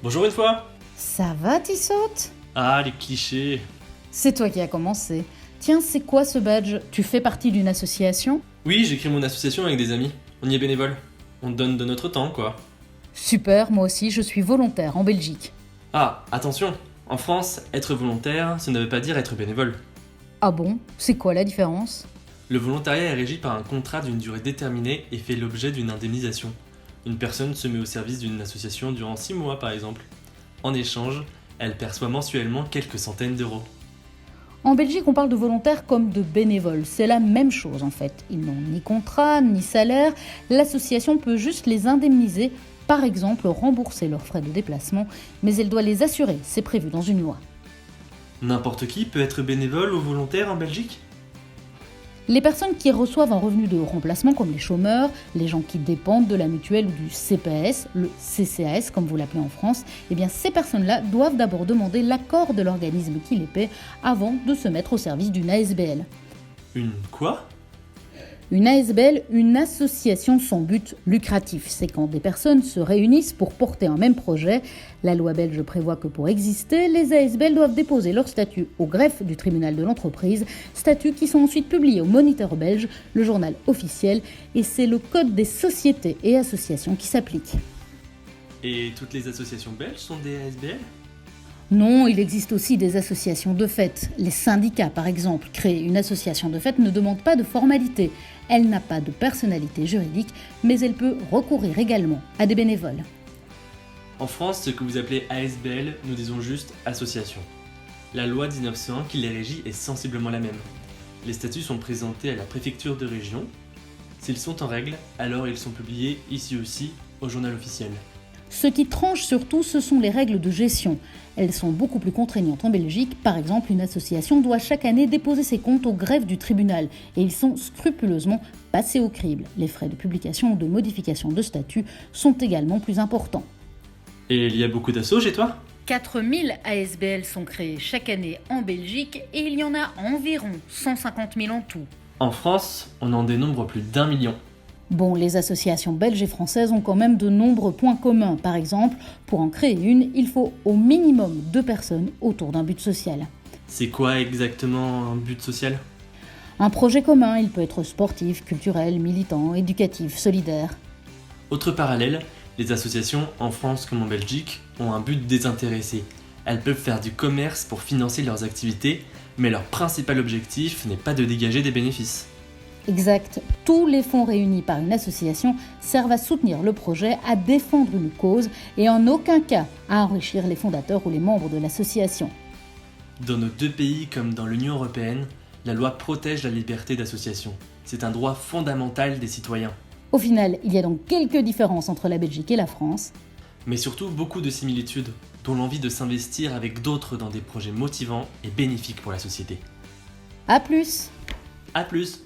Bonjour une fois. Ça va, Tissaute? Ah, les clichés. C'est toi qui as commencé. Tiens, c'est quoi ce badge? Tu fais partie d'une association? Oui, j'ai créé mon association avec des amis. On y est bénévole. On donne de notre temps, quoi. Super, moi aussi, je suis volontaire en Belgique. Ah, attention. En France, être volontaire, ça ne veut pas dire être bénévole. Ah bon? C'est quoi la différence? Le volontariat est régi par un contrat d'une durée déterminée et fait l'objet d'une indemnisation. Une personne se met au service d'une association durant 6 mois, par exemple. En échange, elle perçoit mensuellement quelques centaines d'euros. En Belgique, on parle de volontaires comme de bénévoles. C'est la même chose en fait. Ils n'ont ni contrat, ni salaire. L'association peut juste les indemniser, par exemple rembourser leurs frais de déplacement, mais elle doit les assurer, c'est prévu dans une loi. N'importe qui peut être bénévole ou volontaire en Belgique ? Les personnes qui reçoivent un revenu de remplacement comme les chômeurs, les gens qui dépendent de la mutuelle ou du CPS, le CCAS comme vous l'appelez en France, eh bien ces personnes-là doivent d'abord demander l'accord de l'organisme qui les paie avant de se mettre au service d'une ASBL. Une quoi ? Une ASBL, une association sans but lucratif. C'est quand des personnes se réunissent pour porter un même projet. La loi belge prévoit que pour exister, les ASBL doivent déposer leur statut au greffe du tribunal de l'entreprise, statuts qui sont ensuite publiés au Moniteur belge, le journal officiel, et c'est le code des sociétés et associations qui s'applique. Et toutes les associations belges sont des ASBL ? Non, il existe aussi des associations de fait. Les syndicats, par exemple, créer une association de fait ne demande pas de formalité. Elle n'a pas de personnalité juridique, mais elle peut recourir également à des bénévoles. En France, ce que vous appelez ASBL, nous disons juste association. La loi 1901 qui les régit est sensiblement la même. Les statuts sont présentés à la préfecture de région. S'ils sont en règle, alors ils sont publiés ici aussi au journal officiel. Ce qui tranche surtout, ce sont les règles de gestion. Elles sont beaucoup plus contraignantes en Belgique. Par exemple, une association doit chaque année déposer ses comptes au greffe du tribunal et ils sont scrupuleusement passés au crible. Les frais de publication ou de modification de statut sont également plus importants. Et il y a beaucoup d'assos chez toi ? 4000 ASBL sont créés chaque année en Belgique et il y en a environ 150 000 en tout. En France, on en dénombre plus d'1 million. Bon, les associations belges et françaises ont quand même de nombreux points communs. Par exemple, pour en créer une, il faut au minimum 2 personnes autour d'un but social. C'est quoi exactement un but social ? Un projet commun, il peut être sportif, culturel, militant, éducatif, solidaire. Autre parallèle, les associations, en France comme en Belgique, ont un but désintéressé. Elles peuvent faire du commerce pour financer leurs activités, mais leur principal objectif n'est pas de dégager des bénéfices. Exact. Tous les fonds réunis par une association servent à soutenir le projet, à défendre une cause et en aucun cas à enrichir les fondateurs ou les membres de l'association. Dans nos 2 pays comme dans l'Union européenne, la loi protège la liberté d'association. C'est un droit fondamental des citoyens. Au final, il y a donc quelques différences entre la Belgique et la France. Mais surtout beaucoup de similitudes, dont l'envie de s'investir avec d'autres dans des projets motivants et bénéfiques pour la société. À plus! A plus!